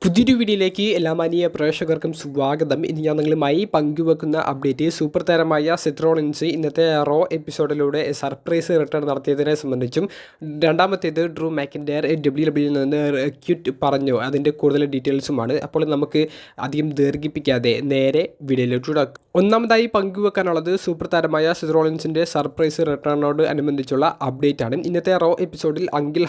പുതിയൊരു വീഡിയോയിലേക്ക് എല്ലാ മാന്യ പ്രേക്ഷകർക്കും സ്വാഗതം. ഇനി ഞാൻ നിങ്ങളുമായി പങ്കുവെക്കുന്ന അപ്ഡേറ്റ് സൂപ്പർ താരമായ സെത്ത് റോളിൻസ് ഇന്നത്തെ റോ എപ്പിസോഡിലൂടെ സർപ്രൈസ് റിട്ടേൺ നടത്തിയതിനെ സംബന്ധിച്ചും രണ്ടാമത്തേത് ഡ്രൂ മാക്കിൻറ്റയർ WWE നിന്ന് ക്വിറ്റ് പറഞ്ഞു, അതിൻ്റെ കൂടുതൽ ഡീറ്റെയിൽസുമാണ്. അപ്പോൾ നമുക്ക് അധികം ദീർഘിപ്പിക്കാതെ നേരെ വീഡിയോയിലോട്ട് തുടങ്ങാം. ഒന്നാമതായി പങ്കുവെക്കാനുള്ളത് സൂപ്പർ താരമായ സെത്ത് റോളിൻസിൻ്റെ സർപ്രൈസ് റിട്ടേണിനോട് അനുബന്ധിച്ചുള്ള അപ്ഡേറ്റ് ആണ്. ഇന്നത്തെ റോ എപ്പിസോഡിൽ അങ്കിൾ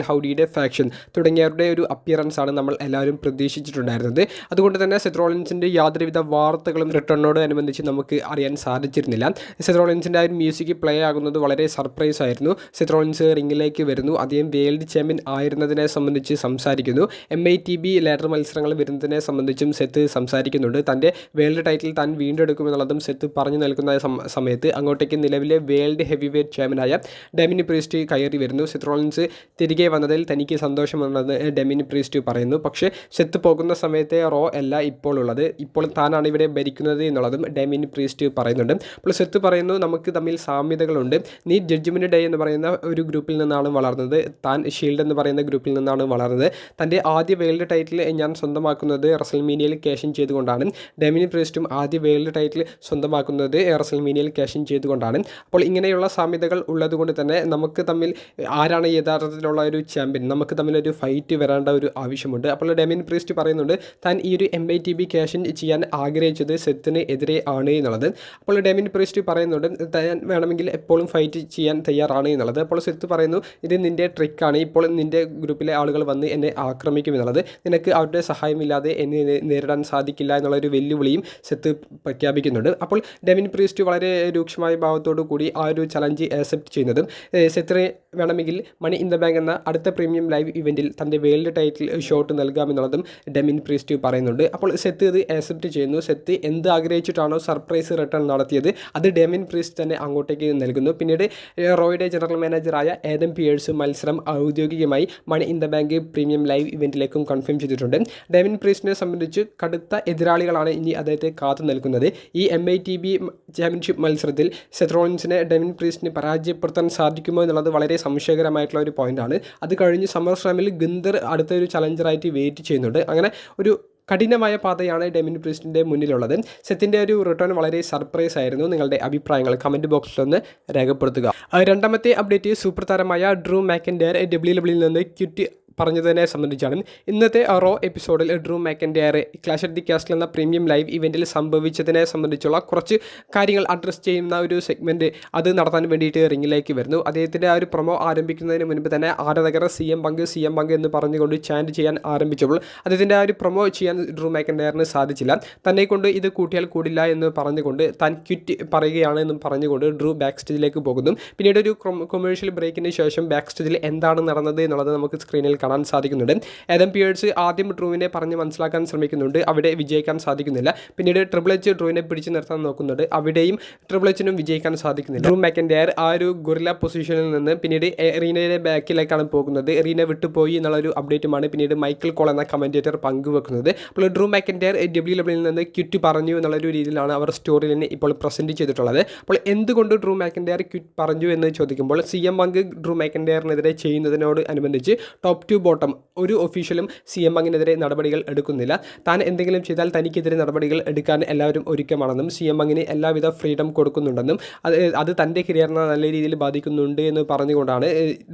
ഹൗഡിയുടെ ഫാക്ഷൻ തുടങ്ങിയവരുടെ ഒരു അപ്പിയറൻസ് ആണ് നമ്മൾ എല്ലാവരും പ്രതീക്ഷിച്ചിട്ടുണ്ടായിരുന്നത്. അതുകൊണ്ട് തന്നെ സെത്ത് റോളിൻസിൻ്റെ യാതൊരുവിധ വാർത്തകളും റിട്ടേണിനോട് അനുബന്ധിച്ച് നമുക്ക് അറിയാൻ സാധിച്ചിരുന്നില്ല. സെത്ത് റോളിൻസിൻ്റെ ആ ഒരു മ്യൂസിക് പ്ലേ ആകുന്നത് വളരെ സർപ്രൈസ് ആയിരുന്നു. സെത്ത് റോളിൻസ് റിങ്ങിലേക്ക് വരുന്നു, അദ്ദേഹം വേൾഡ് ചാമ്പ്യൻ ആയിരുന്നതിനെ സംബന്ധിച്ച് സംസാരിക്കുന്നു. MITB ലാഡർ മത്സരങ്ങൾ വരുന്നതിനെ സംബന്ധിച്ചും സെത്ത് സംസാരിക്കുന്നുണ്ട്. തൻ്റെ വേൾഡ് ടൈറ്റിൽ താൻ വീണ്ടെടുക്കുമെന്നുള്ളതും സെത്ത് പറഞ്ഞു നൽകുന്ന സമയത്ത് അങ്ങോട്ടേക്ക് നിലവിലെ വേൾഡ് ഹെവി വെയ്റ്റ് ചാമ്പ്യനായ ഡെമിനി പ്രീസ്റ്റ് കയറി വരുന്നു. സെത്ത് റോളിൻസ് തിരികെ വന്നതിൽ തനിക്ക് സന്തോഷമുണ്ടെന്ന് ഡെമിനി പ്രീസ്റ്റ് പറയുന്നു. പക്ഷേ സെത്ത് പോകുന്ന സമയത്തെ റോ അല്ല ഇപ്പോൾ ഉള്ളത്, ഇപ്പോൾ താനാണ് ഇവിടെ ഭരിക്കുന്നത് എന്നുള്ളതും ഡെമിനി പ്രീസ്റ്റ് പറയുന്നുണ്ട്. അപ്പോൾ സെത്ത് പറയുന്നു, നമുക്ക് തമ്മിൽ സാമ്യതകളുണ്ട്. നീ ജഡ്ജ്മെൻറ്റ് ഡേ എന്ന് പറയുന്ന ഒരു ഗ്രൂപ്പിൽ നിന്നാണ് വളർന്നത്, താൻ ഷീൽഡ് എന്ന് പറയുന്ന ഗ്രൂപ്പിൽ നിന്നാണ് വളർന്നത്. തൻ്റെ ആദ്യ വേൾഡ് ടൈറ്റിൽ ഞാൻ സ്വന്തമാക്കുന്നത് റസൽമീനിയയിൽ ക്യാഷ് ഇൻ ചെയ്തുകൊണ്ടാണ്. ഡെമിനി പ്രീസ്റ്റും ആദ്യ വേൾഡ് ടൈറ്റിൽ സ്വന്തമാക്കുന്നത് റസൽമീനിയയിൽ ക്യാഷ് ഇൻ ചെയ്തുകൊണ്ടാണ്. അപ്പോൾ ഇങ്ങനെയുള്ള സാമ്യതകൾ ഉള്ളതുകൊണ്ട് തന്നെ നമുക്ക് തമ്മിൽ ആരാണ് യഥാർത്ഥത്തിലുള്ള ഒരു ചാമ്പ്യൻ, നമുക്ക് തമ്മിലൊരു ഫൈറ്റ് വരേണ്ട ഒരു ആവശ്യമുണ്ട്. അപ്പോൾ ഡെമിനി പ്രീസ്റ്റ് പറയുന്നുണ്ട്, താൻ ഈ ഒരു MITB ക്യാഷ് ഇൻ ചെയ്യാൻ ആഗ്രഹിച്ചത് സെത്തിന് എതിരെ ആണ് എന്നുള്ളത്. അപ്പോൾ ഡെമിനി പ്രീസ്റ്റ് പറയുന്നുണ്ട്, താൻ വേണമെങ്കിൽ എപ്പോഴും ഫൈറ്റ് ചെയ്യാൻ തയ്യാറാണ് എന്നുള്ളത്. അപ്പോൾ സെത്ത് പറയുന്നു, ഇത് നിൻ്റെ ട്രിക്കാണ്, ഇപ്പോൾ നിൻ്റെ ഗ്രൂപ്പിലെ ആളുകൾ വന്ന് എന്നെ ആക്രമിക്കും എന്നുള്ളത്, നിനക്ക് അവരുടെ സഹായമില്ലാതെ എന്നെ നേരിടാൻ സാധിക്കില്ല എന്നുള്ളൊരു വെല്ലുവിളിയും സെത്ത് പ്രഖ്യാപിക്കുന്നുണ്ട്. അപ്പോൾ ഡെമിനി പ്രീസ്റ്റ് വളരെ രൂക്ഷമായ ഭാവത്തോടു കൂടി ആ ഒരു ചലഞ്ച് ആക്സെപ്റ്റ് ചെയ്യുന്നതും സെത്തിന് വേണമെങ്കിൽ മണി ഇൻ ദ ബാങ്ക് എന്ന അടുത്ത പ്രീമിയം ലൈവ് ഇവൻറ്റിൽ തൻ്റെ വേൾഡ് ടൈറ്റിൽ ഷോട്ട് നൽകാമെന്നുള്ളതും ഡെമിനി പ്രീസ്റ്റ് പറയുന്നുണ്ട്. അപ്പോൾ സെത്ത് ഇത് ആക്സെപ്റ്റ് ചെയ്യുന്നു. സെത്ത് എന്ത് ആഗ്രഹിച്ചിട്ടാണോ സർപ്രൈസ് റിട്ടേൺ നടത്തിയത് അത് ഡെമിനി പ്രീസ്റ്റ് തന്നെ അങ്ങോട്ടേക്ക് നൽകുന്നു. പിന്നീട് റോയുടെ ജനറൽ മാനേജറായ ആദം പിയേഴ്സ് മത്സരം ഔദ്യോഗികമായി money in the bank premium live ഇവൻറ്റിലേക്കും കൺഫേം ചെയ്തിട്ടുണ്ട്. ഡെമിനി പ്രീസ്റ്റിനെ സംബന്ധിച്ച് കടുത്ത എതിരാളികളാണ് ഇനി അദ്ദേഹത്തെ കാത്തു നിൽക്കുന്നത്. ഈ MITB ചാമ്പ്യൻഷിപ്പ് മത്സരത്തിൽ സെത്ത് റോളിൻസിനെ ഡെമിനി പ്രീസ്റ്റിനെ പരാജയപ്പെടുത്താൻ സാധിക്കുമോ എന്നുള്ളത് വളരെ സംശയകരമായിട്ടുള്ള ഒരു പോയിൻ്റാണ്. അത് കഴിഞ്ഞ് സമ്മർ സ്ലാമിൽ ഗുന്തർ അടുത്തൊരു ചലഞ്ചറായിട്ട് വെയിറ്റ് ചെയ്യുന്നുണ്ട്. അങ്ങനെ ഒരു കഠിനമായ പാതയാണ് ഡെമിനി പ്രീസ്റ്റിൻ്റെ മുന്നിലുള്ളത്. സെത്തിൻ്റെ ഒരു റിട്ടേൺ വളരെ സർപ്രൈസ് ആയിരുന്നു. നിങ്ങളുടെ അഭിപ്രായങ്ങൾ കമൻറ്റ് ബോക്സിലൊന്ന് രേഖപ്പെടുത്തുക. രണ്ടാമത്തെ അപ്ഡേറ്റ് സൂപ്പർ താരമായ ഡ്രൂ മാക്കിൻറ്റയർ WWE നിന്ന് ക്വിറ്റ് പറഞ്ഞതിനെ സംബന്ധിച്ചാണ്. ഇന്നത്തെ റോ എപ്പിസോഡിൽ ഡ്രൂ മാക്കിൻറ്റയർ ക്ലാഷ് അറ്റ് ദി കാസ്റ്റിൽ എന്ന പ്രീമിയം ലൈവ് ഇവൻറ്റിൽ സംഭവിച്ചതിനെ സംബന്ധിച്ചുള്ള കുറച്ച് കാര്യങ്ങൾ അഡ്രസ്സ് ചെയ്യുന്ന ഒരു സെഗ്മെൻറ്റ് അത് നടത്താൻ വേണ്ടിയിട്ട് റിങ്ങിലേക്ക് വരുന്നു. അദ്ദേഹത്തിൻ്റെ ആ ഒരു പ്രൊമോ ആരംഭിക്കുന്നതിന് മുൻപ് തന്നെ ആരാധകർ CM പങ്ക് എന്ന് പറഞ്ഞുകൊണ്ട് ചാൻറ്റ് ചെയ്യാൻ ആരംഭിച്ചപ്പോൾ അദ്ദേഹത്തിൻ്റെ ആ ഒരു പ്രൊമോ ചെയ്യാൻ ഡ്രൂ മാക്കിൻറ്റയറിന് സാധിച്ചില്ല. തന്നെ കൊണ്ട് ഇത് കൂട്ടിയാൽ കൂടില്ല എന്ന് പറഞ്ഞുകൊണ്ട് താൻ ക്വിറ്റ് പറയുകയാണ് എന്നും പറഞ്ഞുകൊണ്ട് ഡ്രൂ ബാക്ക് സ്റ്റേജിലേക്ക് പോകുന്നു. പിന്നീട് ഒരു കൊമേഴ്ഷ്യൽ ബ്രേക്കിന് ശേഷം ബാക്ക് സ്റ്റേജിൽ എന്താണ് നടന്നത് എന്നുള്ളത് നമുക്ക് സ്ക്രീനിൽ കാണാൻ സാധിക്കുന്നുണ്ട്. ആദം പിയേഴ്സ് ആദ്യം ഡ്രൂവിനെ പറഞ്ഞ് മനസ്സിലാക്കാൻ ശ്രമിക്കുന്നുണ്ട്, അവിടെ വിജയിക്കാൻ സാധിക്കുന്നില്ല. പിന്നീട് ട്രിപ്പിൾ എച്ച് ഡ്രൂവിനെ പിടിച്ച് നിർത്താൻ നോക്കുന്നുണ്ട്, അവിടെയും ട്രിപ്പിൾ എച്ചിനും വിജയിക്കാൻ സാധിക്കുന്നില്ല. ഡ്രൂ മാക്കിൻറ്റയർ ആ ഒരു ഗൊറില്ല പൊസിഷനിൽ നിന്ന് പിന്നീട് എറീനയുടെ ബാക്കിലേക്കാണ് പോകുന്നത്. എറീന വിട്ടുപോയി എന്നുള്ളൊരു അപ്ഡേറ്റുമാണ് പിന്നീട് മൈക്കിൾ കോൾ എന്ന കമൻറ്റേറ്റർ പങ്കുവെക്കുന്നത്. അപ്പോൾ ഡ്രൂ മാക്കിൻറ്റയർ WWE നിന്ന് ക്വിറ്റ് പറഞ്ഞു എന്നുള്ളൊരു രീതിയിലാണ് അവർ സ്റ്റോറി ലൈൻ ഇപ്പോൾ പ്രസൻറ്റ് ചെയ്തിട്ടുള്ളത്. അപ്പോൾ എന്തുകൊണ്ട് ഡ്രൂ മാക്കിൻറ്റയർ ക്വിറ്റ് പറഞ്ഞു എന്ന് ചോദിക്കുമ്പോൾ CM പങ്ക് ഡ്രൂ മാക്കിൻറ്റയറിനെതിരെ ചെയ്യുന്നതിനോട് അനുബന്ധിച്ച് ടോപ്പ് ടു ബോട്ടം ഒരു ഒഫീഷ്യലും CM പങ്കിനെതിരെ നടപടികൾ എടുക്കുന്നില്ല. താൻ എന്തെങ്കിലും ചെയ്താൽ തനിക്കെതിരെ നടപടികൾ എടുക്കാൻ എല്ലാവരും ഒരുക്കമാണെന്നും CM പങ്കിന് എല്ലാവിധ ഫ്രീഡം കൊടുക്കുന്നുണ്ടെന്നും അത് തൻ്റെ കരിയറിനെ നല്ല രീതിയിൽ ബാധിക്കുന്നുണ്ട് എന്ന് പറഞ്ഞുകൊണ്ടാണ്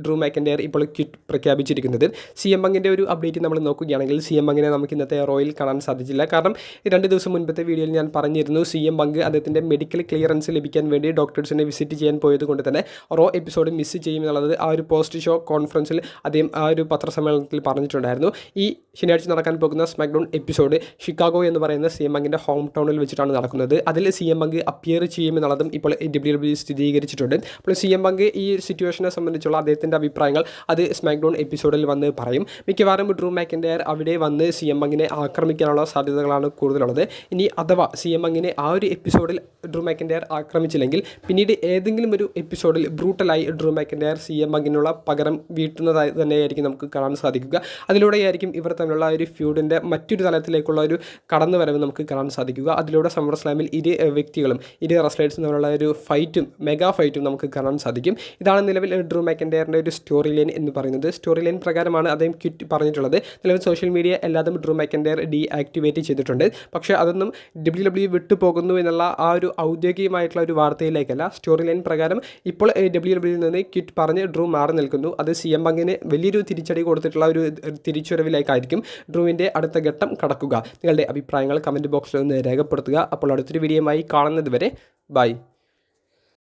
ഡ്രൂ മാക്കിൻറ്റയർ ഇപ്പോൾ ക്വിറ്റ് പ്രഖ്യാപിച്ചിരിക്കുന്നത്. CM പങ്കിൻ്റെ ഒരു അപ്ഡേറ്റ് നമ്മൾ നോക്കുകയാണെങ്കിൽ CM പങ്കിനെ നമുക്ക് ഇന്നത്തെ റോയിൽ കാണാൻ സാധിച്ചില്ല. കാരണം 2 ദിവസം മുൻപത്തെ വീഡിയോയിൽ ഞാൻ പറഞ്ഞിരുന്നു, CM പങ്ക് അദ്ദേഹത്തിൻ്റെ മെഡിക്കൽ ക്ലിയറൻസ് ലഭിക്കാൻ വേണ്ടി ഡോക്ടേഴ്സിനെ വിസിറ്റ് ചെയ്യാൻ പോയത് കൊണ്ട് തന്നെ റോ എപ്പിസോഡ് മിസ് ചെയ്യുമെന്നുള്ളത് ആ ഒരു പോസ്റ്റ് ഷോ കോൺഫറൻസിൽ അദ്ദേഹം ആ ഒരു പത്രസമ്മേളനത്തിൽ പറഞ്ഞിട്ടുണ്ടായിരുന്നു. ഈ ശനിയാഴ്ച നടക്കാൻ പോകുന്ന സ്മാക്ഡൗൺ എപ്പിസോഡ് ഷിക്കാഗോ എന്ന് പറയുന്ന CM പങ്കിൻ്റെ ഹോം ടൗണിൽ വെച്ചിട്ടാണ് നടക്കുന്നത്. അതിൽ CM പങ്ക് അപ്പിയർ ചെയ്യുമെന്നുള്ളതും ഇപ്പോൾ WWE സ്ഥിരീകരിച്ചിട്ടുണ്ട്. അപ്പോൾ CM പങ്ക് ഈ സിറ്റുവേഷനെ സംബന്ധിച്ചുള്ള അദ്ദേഹത്തിൻ്റെ അഭിപ്രായങ്ങൾ അത് സ്മാക്ഡൗൺ എപ്പിസോഡിൽ വന്ന് പറയും. മിക്കവാറും ഡ്രൂ മാക്കിൻറ്റയർ അവിടെ വന്ന് CM പങ്കിനെ ആക്രമിക്കാനുള്ള സാധ്യതകളാണ് കൂടുതലുള്ളത്. ഇനി അഥവാ CM പങ്കിനെ ആ ഒരു എപ്പിസോഡിൽ ഡ്രൂ മാക്കിൻറ്റയർ ആക്രമിച്ചില്ലെങ്കിൽ പിന്നീട് ഏതെങ്കിലും ഒരു എപ്പിസോഡിൽ ബ്രൂട്ടലായി ഡ്രൂ മാക്കിൻറ്റയർ CM പങ്കിനുള്ള പകരം വീട്ടുന്നതായി തന്നെയായിരിക്കും നമുക്ക് കാണാൻ സാധിക്കുക. അതിലൂടെയായിരിക്കും ഇവർ തമ്മിലുള്ള ഒരു ഫ്യൂഡിൻ്റെ മറ്റൊരു തലത്തിലേക്കുള്ള ഒരു കടന്നു വരവ് നമുക്ക് കാണാൻ സാധിക്കുക. അതിലൂടെ സമ്മർ സ്ലാമിൽ ഇരു വ്യക്തികളും ഇരു റെസ്ലേഴ്സും തമ്മിലുള്ള ഒരു ഫൈറ്റും മെഗാ ഫൈറ്റും നമുക്ക് കാണാൻ സാധിക്കും. ഇതാണ് നിലവിൽ ഡ്രൂ മാക്കൻറ്റയറിൻ്റെ ഒരു സ്റ്റോറി ലൈൻ എന്ന് പറയുന്നത്. സ്റ്റോറി ലൈൻ പ്രകാരമാണ് അദ്ദേഹം ക്വിറ്റ് പറഞ്ഞിട്ടുള്ളത്. നിലവിൽ സോഷ്യൽ മീഡിയ എല്ലാതും ഡ്രൂ മാക്കൻറ്റയർ ഡീആക്ടിവേറ്റ് ചെയ്തിട്ടുണ്ട്. പക്ഷേ അതൊന്നും WWE വിട്ടു പോകുന്നു എന്നുള്ള ആ ഒരു ഔദ്യോഗികമായിട്ടുള്ള ഒരു വാർത്തയിലേക്കല്ല. സ്റ്റോറി ലൈൻ പ്രകാരം ഇപ്പോൾ WWE നിന്ന് ക്വിറ്റ് പറഞ്ഞ് ഡ്രൂ മാറി നിൽക്കുന്നു. അത് CM പങ്കിന് വലിയൊരു തിരിച്ചടി കൊടുത്തിട്ടുള്ള ഒരു തിരിച്ചുവരവിലേക്കായിരിക്കും ഡ്രൂവിൻ്റെ അടുത്ത ഘട്ടം കടക്കുക. നിങ്ങളുടെ അഭിപ്രായങ്ങൾ കമൻറ്റ് ബോക്സിൽ ഒന്ന് രേഖപ്പെടുത്തുക. അപ്പോൾ അടുത്തൊരു വീഡിയോയുമായി കാണുന്നത് വരെ ബൈ.